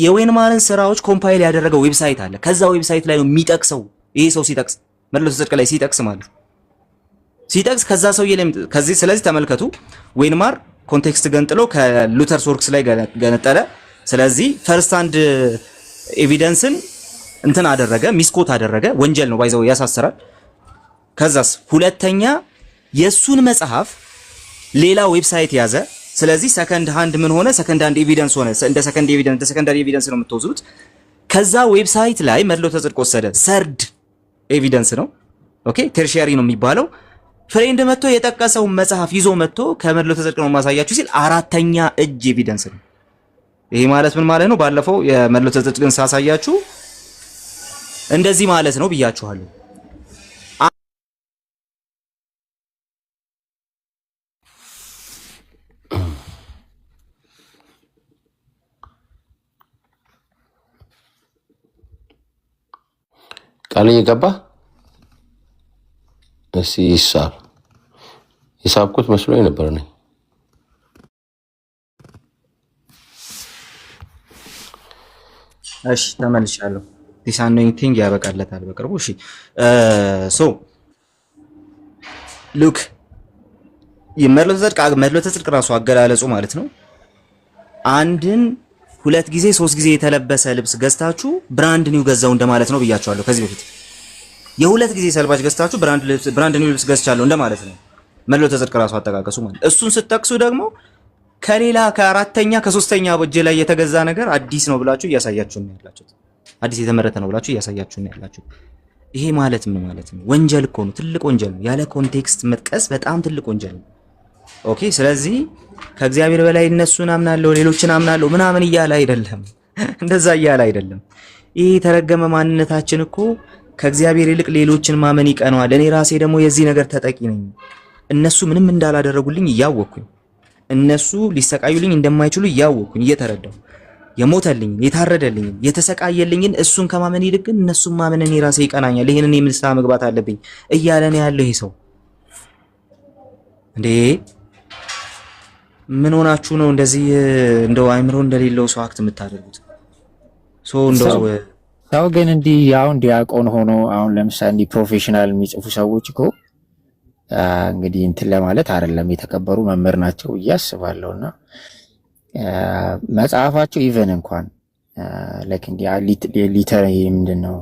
የዌንማርን ስራዎች ኮምፓይል ያደረገው ዌብሳይት አለ ከዛ ዌብሳይት ላይ ነው የሚጠቅሰው ይሄ ሰው ሲጠቅስ መለስ ጽድቅ ላይ ሲጠቅስ ማለት ሲጠቅስ ከዛ ሰውዬ ላይ ከዚህ ስለዚህ ተመልከቱ ዌንማር ኮንቴክስት ገንጥሎ ከሉተርስ ወርክስ ላይ ገነጠለ ስለዚህ ፈርስት አንድ ኤቪደንስን እንትን አደረገ ሚስኮት አደረገ ወንጀል ነው ባይዘው ያሳሰራል ከዛስ ሁለተኛ የሱን መጽሐፍ ሌላ ዌብሳይት ያዘ ስለዚህ ሰከንድ ሃንድ ምን ሆነ ሰከንድ ሃንድ ኤቪደንስ ሆነ እንደ ሰከንድ ኤቪደንስ እንደ ሰከንዳሪ ኤቪደንስ ነው የምትወዙት ከዛ ዌብሳይት ላይ መድሎተ ጽድቅ ወሰደ ሰርድ ኤቪደንስ ነው ኦኬ ተርሺያሪ ነው የሚባለው ፍሬንድ መጥቶ የጠቀሰው መጽሐፍ ይዞ መጥቶ ከመድሎተ ጽድቅ ነው ማሳያችሁ ሲል አራተኛ እጅ ኤቪደንስ ነው ይሄ ማለት ምን ማለት ነው ባለፈው የመድሎተ ጽድቅን ሳሳያችሁ እንደዚህ ማለት ነው ብያችኋለሁ ቃል እየገባ እሺ ሂሳብኩት መስሎኝ ነበር ነኝ እሺ ተመልሻለሁ this anointing ያበቃለታል በቅርቡ እሺ ሶ ሉክ የመድሎተ ጽድቅ ራሱ አገላለጹ ማለት ነው አንድን ሁለት ጊዜ ሶስት ጊዜ የተለበሰ ልብስ ገዝታችሁ ብራንድ ኒው ገዛው እንደማለት ነው ብያችኋለሁ ከዚህ በፊት የሁለት ጊዜ ሰልባጅ ገዝታችሁ ብራንድ ኒው ልብስ ገዝቻለሁ እንደማለት ነው መድሎተ ጽድቅ ራሱ አጠቃቀሱ ማለት እሱን ስትጠቅሱ ደግሞ ከሌላ ከአራተኛ ከሶስተኛ ወጀ ላይ የተገዛ ነገር አዲስ ነው ብላችሁ እያሳያችሁ ነው ያላችሁት አዲስ የተመረተ ነው ብላችሁ እያሳያችሁ ነው ያላችሁት ይሄ ማለት ምን ማለት ነው ወንጀል እኮ ነው ትልቅ ወንጀል ነው ያለ ኮንቴክስት መጥቀስ በጣም ትልቅ ወንጀል ነው ኦኬ ስለዚህ ከእግዚአብሔር በላይ እነሱን አምናለሁ ሌሎችን አምናለሁ ምናምን እያለ አይደለም እንደዛ እያለ አይደለም ይሄ ተረገመ ማንነታችን እኮ ከእግዚአብሔር ይልቅ ሌሎችን ማመን ይቀናዋል እኔ ራሴ ደግሞ የዚህ ነገር ተጠቂ ነኝ እነሱ ምንም እንዳላደረጉልኝ እያወቅኩኝ እነሱ ሊሰቃዩልኝ እንደማይችሉ እያወቅኩኝ እየተረዳሁ የሞተልኝ የታረደልኝ የተሰቃየልኝን እሱን ከማመን ይልቅ እነሱን ማመን እኔ ራሴ ይቀናኛል ይሄንን የምንስታ መግባት አለብኝ እያለ ነው ያለው ይሄ ሰው እንዴ ምን ሆናችሁ ነው እንደዚህ እንደው አይምሮ እንደሌለው ሰው አክት የምታደርጉት ሰው ግን እንዲህ አሁን ዲያቆን ሆኖ አሁን ለምሳሌ ፕሮፌሽናል የሚጽፉ ሰዎች እኮ እንግዲህ እንትን ለማለት አይደለም የተከበሩ መምህር ናቸው እያስባለሁና መጽሐፋቸው ኢቨን እንኳን ላይክ እንዲህ ሊተር ምንድነው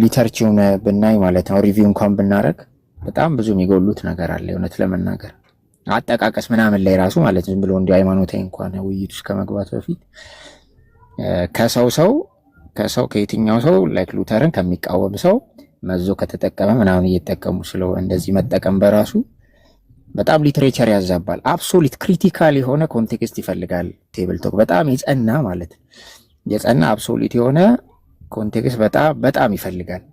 ሊተርቺውን ብናይ ማለት ነው ሪቪው እንኳን ብናረግ በጣም ብዙ የሚጎሉት ነገር አለ እውነት ለመናገር አጠቃቀስ ምናምን ላይ ራሱ ማለት ዝም ብሎ እንዲህ ሃይማኖታዊ እንኳን ውይይት ውስጥ ከመግባት በፊት ከሰው ከየትኛው ሰው ላይክ ሉተርን ከሚቃወም ሰው መዞ ከተጠቀመ ምናምን እየተጠቀሙ ስለሆነ እንደዚህ መጠቀም በራሱ በጣም ሊትሬቸር ያዛባል። አብሶሊት ክሪቲካል የሆነ ኮንቴክስት ይፈልጋል ቴብል ቶክ በጣም የጸና ማለት ነው። የጸና አብሶሊት የሆነ ኮንቴክስት በጣም ይፈልጋል።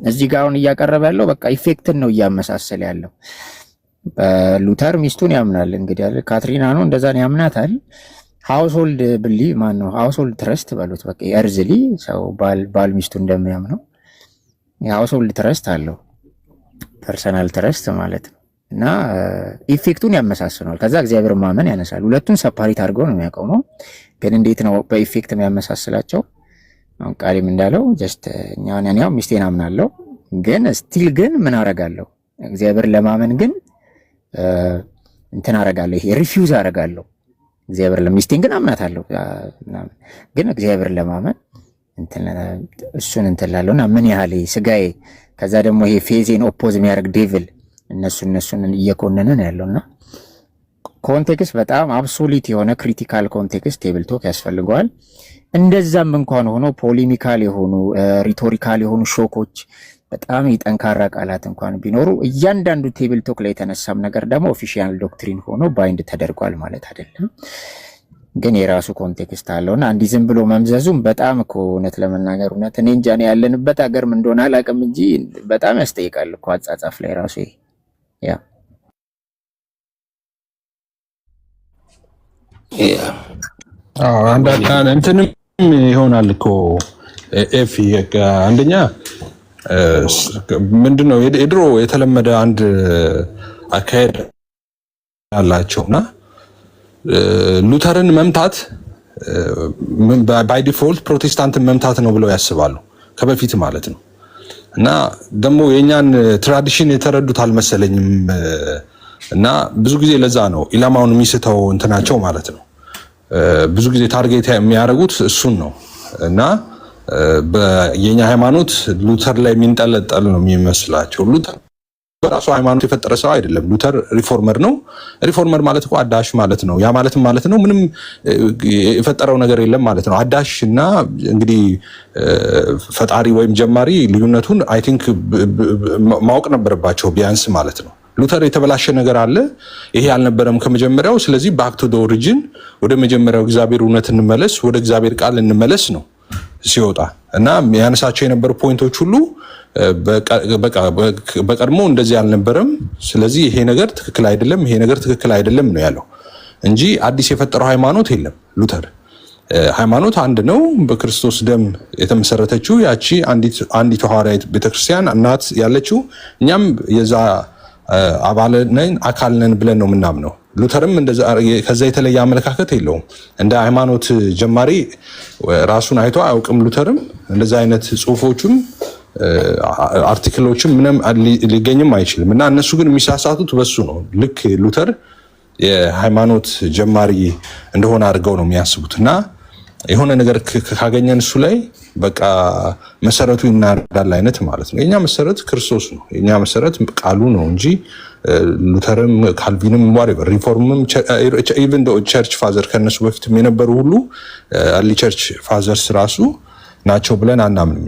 እዚህ ጋር አሁን እያቀረበ ያለው በቃ ኢፌክትን ነው እያመሳሰለ ያለው። ሉተር ሚስቱን ያምናል እንግዲህ ካትሪና ነው እንደዛን ያምናታል። ሃውስሆልድ ብሊ ማን ነው ሃውስሆልድ ትረስት በሉት በቃ የእርዝሊ ሰው ባል ሚስቱ እንደሚያምነው የሃውስሆልድ ትረስት አለው ፐርሰናል ትረስት ማለት ነው። እና ኢፌክቱን ያመሳስነዋል። ከዛ እግዚአብሔር ማመን ያነሳል። ሁለቱን ሰፓሬት አድርገው ነው የሚያቆመው። ግን እንዴት ነው በኢፌክት የሚያመሳስላቸው? አሁን ቃሊም እንዳለው ጀስት እኛው ሚስቴን አምናለሁ ግን ስቲል ግን ምን አረጋለሁ? እግዚአብሔር ለማመን ግን እንትን አረጋለሁ፣ ይሄ ሪፊውዝ አረጋለሁ። እግዚአብሔር ለሚስቴን ግን አምናታለሁ ግን እግዚአብሔር ለማመን እሱን እንትን ላለሁና ምን ያህል ስጋዬ ከዛ ደግሞ ይሄ ፌዜን ኦፖዝ የሚያደርግ ዴቪል እነሱን እየኮነነ ነው ያለውና ኮንቴክስት በጣም አብሶሉት የሆነ ክሪቲካል ኮንቴክስት ቴብል ቶክ ያስፈልገዋል። እንደዛም እንኳን ሆኖ ፖሊሚካል የሆኑ ሪቶሪካል የሆኑ ሾኮች በጣም የጠንካራ ቃላት እንኳን ቢኖሩ እያንዳንዱ ቴብል ቶክ ላይ የተነሳም ነገር ደግሞ ኦፊሻል ዶክትሪን ሆኖ ባይንድ ተደርጓል ማለት አይደለም። ግን የራሱ ኮንቴክስት አለውና አንዲ ዝም ብሎ መምዘዙም በጣም እኮ እውነት ለመናገር እኔ እንጃ ነው ያለንበት ሀገር ምን እንደሆነ አላውቅም እንጂ በጣም ያስጠይቃል እኮ አጻጻፍ ላይ ራሱ ያ እንትንም ይሆናል እኮ ኤፊ አንደኛ ምንድነው የድሮ የተለመደ አንድ አካሄድ አላቸውና ሉተርን መምታት ባይ ዲፎልት ፕሮቴስታንትን መምታት ነው ብለው ያስባሉ ከበፊት ማለት ነው። እና ደግሞ የኛን ትራዲሽን የተረዱት አልመሰለኝም። እና ብዙ ጊዜ ለዛ ነው ኢላማውን የሚስተው እንትናቸው ማለት ነው። ብዙ ጊዜ ታርጌት የሚያደርጉት እሱን ነው። እና የኛ ሃይማኖት ሉተር ላይ የሚንጠለጠል ነው የሚመስላቸው። ሉተር በራሱ ሃይማኖት የፈጠረ ሰው አይደለም። ሉተር ሪፎርመር ነው። ሪፎርመር ማለት እኮ አዳሽ ማለት ነው። ያ ማለት ማለት ነው ምንም የፈጠረው ነገር የለም ማለት ነው። አዳሽ እና እንግዲህ ፈጣሪ ወይም ጀማሪ ልዩነቱን አይ ቲንክ ማወቅ ነበረባቸው ቢያንስ ማለት ነው። ሉተር የተበላሸ ነገር አለ፣ ይሄ አልነበረም ከመጀመሪያው። ስለዚህ ባክ ቱ ዘ ኦሪጂን፣ ወደ መጀመሪያው እግዚአብሔር እውነት እንመለስ፣ ወደ እግዚአብሔር ቃል እንመለስ ነው ሲወጣ እና ያነሳቸው የነበሩ ፖይንቶች ሁሉ በቀድሞ እንደዚህ አልነበረም። ስለዚህ ይሄ ነገር ትክክል አይደለም፣ ይሄ ነገር ትክክል አይደለም ነው ያለው እንጂ አዲስ የፈጠረው ሃይማኖት የለም። ሉተር ሃይማኖት አንድ ነው፣ በክርስቶስ ደም የተመሰረተችው ያቺ አንዲት ሐዋርያዊት ቤተክርስቲያን እናት ያለችው፣ እኛም የዛ አባል ነን አካል ነን ብለን ነው የምናምነው። ሉተርም ከዛ የተለየ አመለካከት የለውም። እንደ ሃይማኖት ጀማሪ ራሱን አይቶ አያውቅም። ሉተርም እንደዛ አይነት ጽሁፎችም አርቲክሎችም ምንም ሊገኝም አይችልም። እና እነሱ ግን የሚሳሳቱት በሱ ነው። ልክ ሉተር የሃይማኖት ጀማሪ እንደሆነ አድርገው ነው የሚያስቡት። እና የሆነ ነገር ካገኘን እሱ ላይ በቃ መሰረቱ ይናዳል አይነት ማለት ነው። የኛ መሰረት ክርስቶስ ነው። የኛ መሰረት ቃሉ ነው እንጂ ሉተርም ካልቪንም ዋሬቨር ሪፎርምም ኢቭን ዶ ቸርች ፋዘር ከነሱ በፊትም የነበሩ ሁሉ አርሊ ቸርች ፋዘርስ ራሱ ናቸው ብለን አናምንም።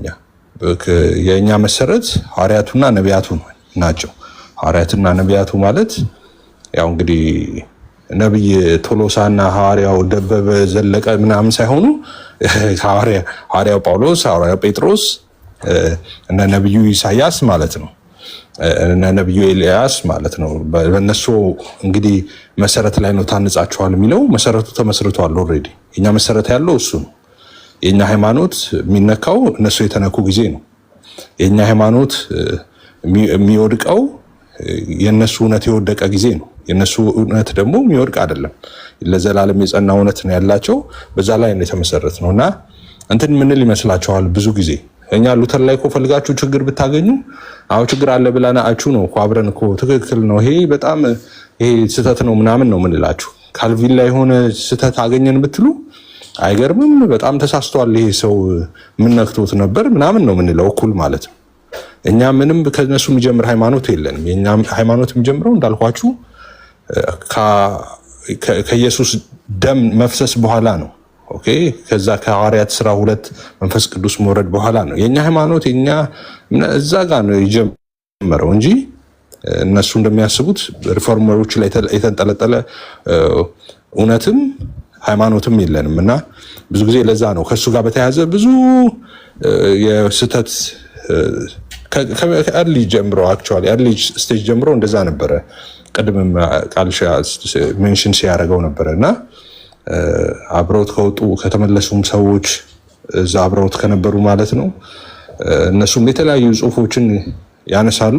የኛ መሰረት ሐዋርያቱና ነቢያቱ ናቸው። ሐዋርያቱና ነቢያቱ ማለት ያው እንግዲህ ነብይ ቶሎሳና ሐዋርያው ደበበ ዘለቀ ምናምን ሳይሆኑ ሐዋርያው ጳውሎስ፣ ሐዋርያው ጴጥሮስ እና ነብዩ ኢሳያስ ማለት ነው እና ነብዩ ኤልያስ ማለት ነው። በእነሱ እንግዲህ መሰረት ላይ ነው ታንጻቸዋል የሚለው። መሰረቱ ተመስርቷል ኦልሬዲ። የኛ መሰረት ያለው እሱ ነው። የኛ ሃይማኖት የሚነካው እነሱ የተነኩ ጊዜ ነው። የኛ ሃይማኖት የሚወድቀው የነሱ እውነት የወደቀ ጊዜ ነው። የነሱ እውነት ደግሞ የሚወድቅ አይደለም። ለዘላለም የጸና እውነት ነው ያላቸው። በዛ ላይ ነው የተመሰረት ነውና እንትን ምንል ይመስላችኋል? ብዙ ጊዜ እኛ ሉተር ላይ እኮ ፈልጋችሁ ችግር ብታገኙ አዎ ችግር አለ ብለናችሁ ነው እኮ አብረን እኮ ትክክል ነው ይሄ በጣም ይሄ ስህተት ነው ምናምን ነው ምንላችሁ። ካልቪን ላይ የሆነ ስህተት አገኘን ብትሉ አይገርምም? በጣም ተሳስቷል ይሄ ሰው ምን ነክቶት ነበር ምናምን ነው ምንለው እኩል ማለት ነው። እኛ ምንም ከነሱ የሚጀምር ሃይማኖት የለንም። የኛ ሃይማኖት የሚጀምረው እንዳልኳችሁ ከኢየሱስ ደም መፍሰስ በኋላ ነው። ኦኬ፣ ከዛ ከሐዋርያት ስራ 2 መንፈስ ቅዱስ መውረድ በኋላ ነው የኛ ሃይማኖት። የኛ እዛ ጋር ነው የጀመረው እንጂ እነሱ እንደሚያስቡት ሪፎርመሮች ላይ የተንጠለጠለ እውነትም ሃይማኖትም የለንም እና ብዙ ጊዜ ለዛ ነው ከሱ ጋር በተያያዘ ብዙ የስህተት ከአርሊ ጀምሮ አክቹዋሊ አርሊ ስቴጅ ጀምሮ እንደዛ ነበረ። ቀድምም ቃልሻ ሜንሽን ሲያደርገው ነበረ እና አብረውት ከወጡ ከተመለሱም ሰዎች እዛ አብረውት ከነበሩ ማለት ነው እነሱም የተለያዩ ጽሁፎችን ያነሳሉ።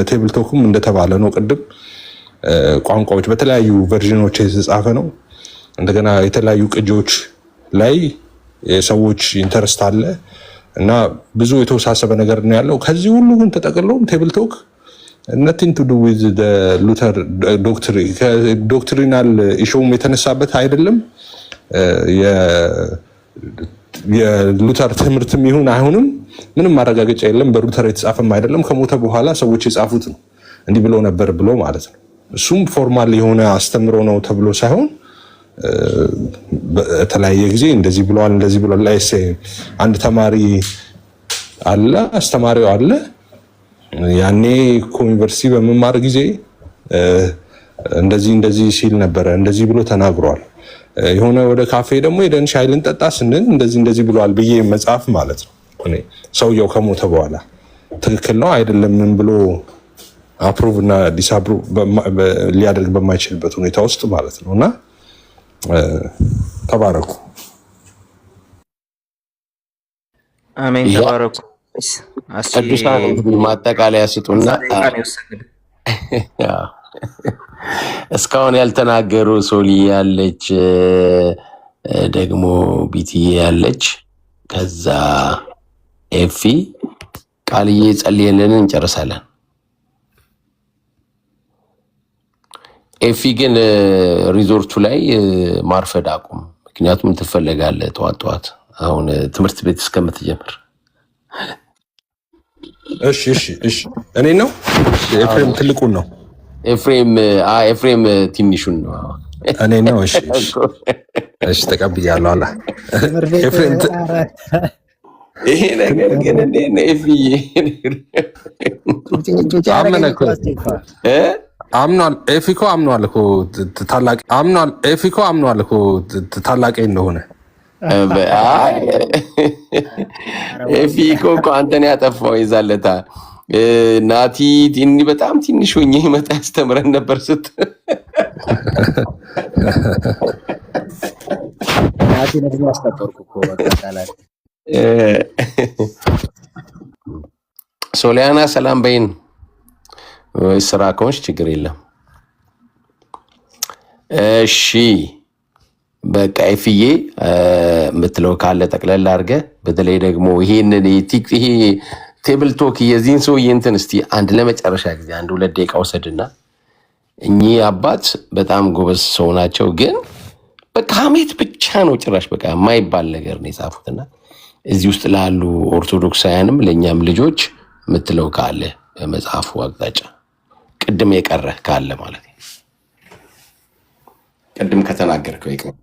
ቴብል ቶኩም እንደተባለ ነው ቅድም ቋንቋዎች በተለያዩ ቨርዥኖች የተጻፈ ነው። እንደገና የተለያዩ ቅጂዎች ላይ የሰዎች ኢንተረስት አለ እና ብዙ የተወሳሰበ ነገር ነው ያለው። ከዚህ ሁሉ ግን ተጠቅሎም ቴብል ቶክ nothing to do with the Luther doctrine ዶክትሪናል ኢሹም የተነሳበት አይደለም። የሉተር ትምህርትም ይሁን አይሁንም ምንም ማረጋገጫ የለም። በሉተር የተጻፈም አይደለም። ከሞተ በኋላ ሰዎች የጻፉት ነው እንዲህ ብሎ ነበር ብሎ ማለት ነው። እሱም ፎርማል የሆነ አስተምሮ ነው ተብሎ ሳይሆን በተለያየ ጊዜ እንደዚህ ብለዋል እንደዚህ ብሏል። ላይስ አንድ ተማሪ አለ አስተማሪው አለ ያኔ ዩኒቨርሲቲ በመማር ጊዜ እንደዚህ ሲል ነበረ እንደዚህ ብሎ ተናግሯል። የሆነ ወደ ካፌ ደግሞ ሄደን ሻይ ልንጠጣ ስንል እንደዚህ ብሏል ብዬ መጽሐፍ ማለት ነው። እኔ ሰውየው ከሞተ በኋላ ትክክል ነው አይደለም ብሎ አፕሩቭ እና ዲስአፕሩቭ ሊያደርግ በማይችልበት ሁኔታ ውስጥ ማለት ነውና ተባረኩ። አሜን። ተባረኩ። ቅዱሳን ማጠቃለያ ስጡና እስካሁን ያልተናገሩ ሶሊ ያለች ደግሞ ቢቲዬ ያለች ከዛ ኤፊ ቃልዬ ጸልየልን እንጨርሳለን። ኤፊ ግን ሪዞርቱ ላይ ማርፈድ አቁም፣ ምክንያቱም ትፈለጋለህ ጠዋት አሁን ትምህርት ቤት እስከምትጀምር። እሺ እኔ ነው ኤፍሬም ትልቁን ነው ኤፍሬም ትንሹን ነው እኔ ነው። እሺ ተቀብያለሁ። አላ ኤፍሬም ይሄ ነገር ግን እንዴት ነው ኤፍዬ? አምኗል። ኤፊኮ አምኗል እኮ ታላቅ እንደሆነ ኤፊኮ እኮ አንተን ያጠፋው ይዛለታ ናቲ በጣም ትንሽ ሆኜ መጣ ያስተምረን ነበር ስት ናቲ ነው ያስተምርኩ እኮ በቃላል። ሶሊያና ሰላም በይን። ስራ ከሆንሽ ችግር የለም። እሺ በቃ ኤፍዬ የምትለው ካለ ጠቅለል አድርገህ፣ በተለይ ደግሞ ይሄ ቴብል ቶክ የዚህን ሰውዬ እንትን እስቲ አንድ ለመጨረሻ ጊዜ 1-2 ደቂቃ ወሰድና እኚህ አባት በጣም ጎበዝ ሰው ናቸው፣ ግን በቃ ሐሜት ብቻ ነው ጭራሽ በቃ የማይባል ነገር ነው የጻፉትና እዚህ ውስጥ ላሉ ኦርቶዶክሳውያንም ለእኛም ልጆች የምትለው ካለ በመጽሐፉ አቅጣጫ ቅድም የቀረ ካለ ማለት ነው። ቅድም ከተናገርከው ይቀር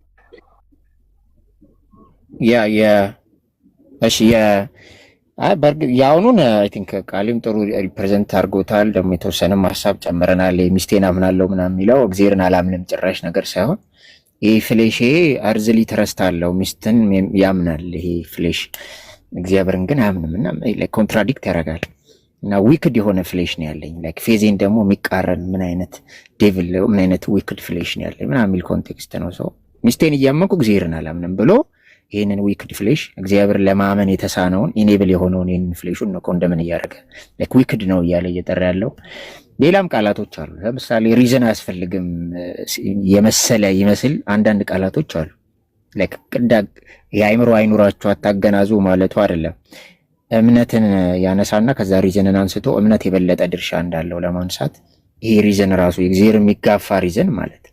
የአሁኑን አይ ቲንክ ቃሊም ጥሩ ሪፕሬዘንት አድርጎታል። ደግሞ የተወሰነም ሀሳብ ጨምረናል። ሚስቴን አምናለሁ ምናምን የሚለው እግዚአብሔርን አላምንም ጭራሽ ነገር ሳይሆን ይሄ ፍሌሽ አርዝሊ ትረስት አለው ሚስትን ያምናል። ይሄ ፍሌሽ እግዚአብሔርን ግን አያምንም እና ኮንትራዲክት ያደርጋል እና ዊክድ የሆነ ፍሌሽ ነው ያለኝ። ላይክ ፌዜን ደግሞ የሚቃረን ምን አይነት ዴቪል ምን አይነት ዊክድ ፍሌሽ ነው ያለኝ ምናምን የሚል ኮንቴክስት ነው። ሰው ሚስቴን እያመንኩ እግዚአብሔርን አላምንም ብሎ ይህንን ዊክድ ፍሌሽ እግዚአብሔር ለማመን የተሳነውን ኢኔብል የሆነውን ይህንን ፍሌሹን ነው ኮንደምን እያደረገ ላይክ ዊክድ ነው እያለ እየጠራ ያለው። ሌላም ቃላቶች አሉ። ለምሳሌ ሪዝን አያስፈልግም የመሰለ ይመስል አንዳንድ ቃላቶች አሉ። ላይክ የአይምሮ አይኑራችሁ አታገናዙ ማለቱ አይደለም። እምነትን ያነሳና ከዛ ሪዝንን አንስቶ እምነት የበለጠ ድርሻ እንዳለው ለማንሳት ይሄ ሪዝን ራሱ የእግዚአብሔር የሚጋፋ ሪዝን ማለት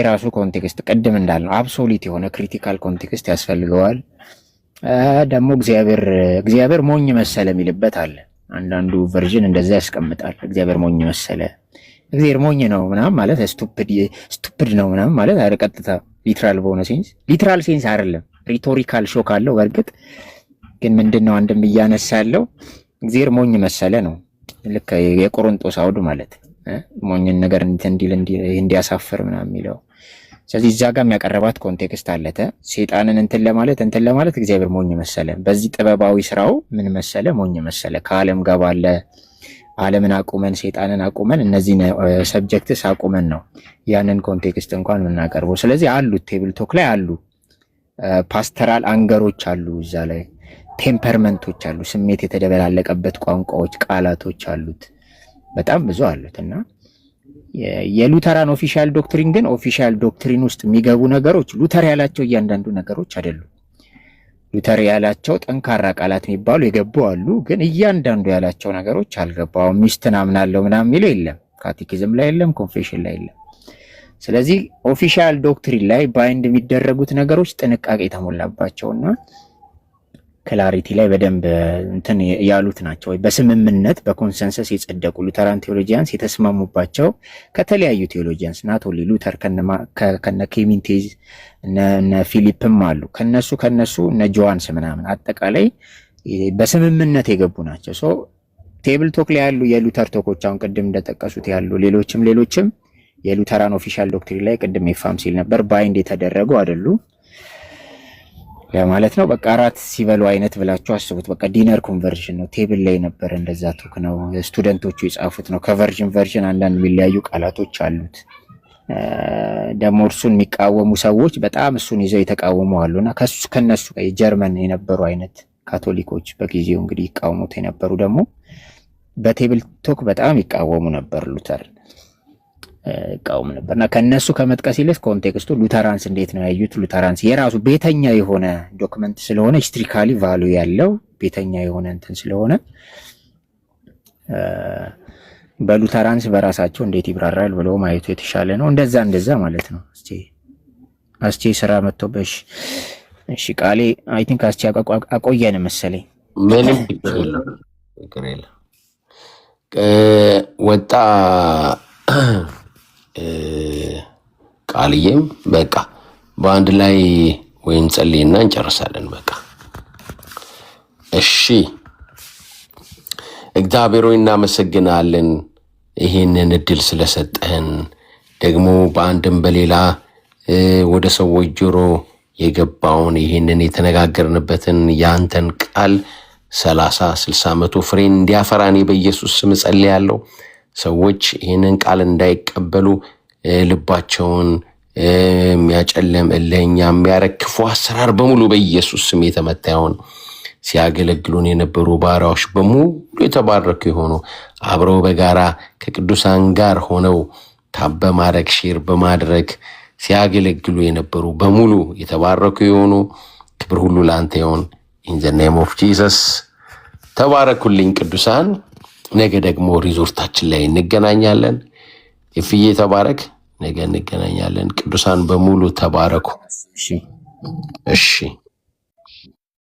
ራሱ ኮንቴክስት ቅድም እንዳልነው አብሶሊት የሆነ ክሪቲካል ኮንቴክስት ያስፈልገዋል። ደግሞ እግዚአብሔር ሞኝ መሰለ የሚልበት አለ። አንዳንዱ ቨርዥን እንደዛ ያስቀምጣል። እግዚአብሔር ሞኝ መሰለ፣ እግዚአብሔር ሞኝ ነው ምናምን ማለት ስቱፒድ ነው ምናምን ማለት አይደል። ቀጥታ ሊትራል በሆነ ሴንስ ሊትራል ሴንስ አይደለም። ሪቶሪካል ሾክ አለው። በእርግጥ ግን ምንድነው አንድም እያነሳ ያለው እግዚአብሔር ሞኝ መሰለ ነው። ልክ የቆሮንጦስ አውድ ማለት ሞኝን ነገር እንዲያሳፍር ምናምን የሚለው። ስለዚህ እዛ ጋር የሚያቀረባት ኮንቴክስት አለተ ሴጣንን እንትን ለማለት እግዚአብሔር ሞኝ መሰለ። በዚህ ጥበባዊ ስራው ምን መሰለ? ሞኝ መሰለ። ከዓለም ጋር ባለ ዓለምን አቁመን ሴጣንን አቁመን እነዚህን ሰብጀክትስ አቁመን ነው ያንን ኮንቴክስት እንኳን የምናቀርበው። ስለዚህ አሉት ቴብል ቶክ ላይ አሉ ፓስተራል አንገሮች አሉ፣ እዛ ላይ ቴምፐርመንቶች አሉ፣ ስሜት የተደበላለቀበት ቋንቋዎች፣ ቃላቶች አሉት፣ በጣም ብዙ አሉት። እና የሉተራን ኦፊሻል ዶክትሪን ግን ኦፊሻል ዶክትሪን ውስጥ የሚገቡ ነገሮች ሉተር ያላቸው እያንዳንዱ ነገሮች አይደሉም። ሉተር ያላቸው ጠንካራ ቃላት የሚባሉ የገቡ አሉ፣ ግን እያንዳንዱ ያላቸው ነገሮች አልገባውም። ሚስትን አምናለሁ ምናምን የሚለው የለም፣ ካቴኪዝም ላይ የለም፣ ኮንፌሽን ላይ የለም። ስለዚህ ኦፊሻል ዶክትሪን ላይ ባይንድ የሚደረጉት ነገሮች ጥንቃቄ የተሞላባቸውና ክላሪቲ ላይ በደንብ እንትን ያሉት ናቸው። ወይ በስምምነት በኮንሰንሰስ የጸደቁ ሉተራን ቴዎሎጂያንስ የተስማሙባቸው ከተለያዩ ቴዎሎጂያንስ ናቶሊ ሉተር ከነ ክሌሜንቴዝ እነ ፊሊፕም አሉ ከነሱ እነ ጆዋንስ ምናምን አጠቃላይ በስምምነት የገቡ ናቸው። ሶ ቴብል ቶክ ላይ ያሉ የሉተር ቶኮች አሁን ቅድም እንደጠቀሱት ያሉ ሌሎችም የሉተራን ኦፊሻል ዶክትሪን ላይ ቅድም ይፋም ሲል ነበር ባይንድ የተደረጉ አይደሉም ለማለት ነው። በቃ እራት ሲበሉ አይነት ብላችሁ አስቡት። በቃ ዲነር ኮንቨርዥን ነው። ቴብል ላይ ነበር እንደዛ ቶክ ነው ስቱደንቶቹ የጻፉት ነው። ከቨርዥን አንዳንድ የሚለያዩ ቃላቶች አሉት። ደግሞ እርሱን የሚቃወሙ ሰዎች በጣም እሱን ይዘው የተቃወሙ አሉና ከነሱ ጀርመን የነበሩ አይነት ካቶሊኮች በጊዜው እንግዲህ ይቃወሙት የነበሩ ደግሞ በቴብል ቶክ በጣም ይቃወሙ ነበር ሉተር ይቃወሙ ነበርና ከነሱ ከመጥቀስ ይልቅ ኮንቴክስቱ ሉተራንስ እንዴት ነው ያዩት? ሉተራንስ የራሱ ቤተኛ የሆነ ዶክመንት ስለሆነ ሂስትሪካሊ ቫሉ ያለው ቤተኛ የሆነ እንትን ስለሆነ በሉተራንስ በራሳቸው እንዴት ይብራራል ብሎ ማየቱ የተሻለ ነው። እንደዛ ማለት ነው። እስቲ ስራ መጥቶበሽ እሺ ቃሌ አይ ቲንክ አስቲ አቆየን መሰለኝ። ምንም ይችላል ወጣ ቃልዬም በቃ በአንድ ላይ ወይን ጸልይና እንጨርሳለን። በቃ እሺ። እግዚአብሔር ሆይ እናመሰግናለን ይሄንን እድል ስለሰጠህን፣ ደግሞ በአንድም በሌላ ወደ ሰዎች ጆሮ የገባውን ይሄንን የተነጋገርንበትን ያንተን ቃል 30 60 100 ፍሬን እንዲያፈራኔ በኢየሱስ ስም ጸልያለሁ። ሰዎች ይህንን ቃል እንዳይቀበሉ ልባቸውን የሚያጨለም እልህኛ የሚያረክፉ አሰራር በሙሉ በኢየሱስ ስም የተመታ ይሁን። ሲያገለግሉን የነበሩ ባሪያዎች በሙሉ የተባረኩ የሆኑ አብረው በጋራ ከቅዱሳን ጋር ሆነው ታብ በማድረግ ሼር በማድረግ ሲያገለግሉ የነበሩ በሙሉ የተባረኩ የሆኑ ክብር ሁሉ ላንተ ይሁን። ኢን ዘ ኔም ኦፍ ጂሰስ ተባረኩልኝ ቅዱሳን። ነገ ደግሞ ሪዞርታችን ላይ እንገናኛለን። የፍዬ ተባረክ። ነገ እንገናኛለን። ቅዱሳን በሙሉ ተባረኩ። እሺ።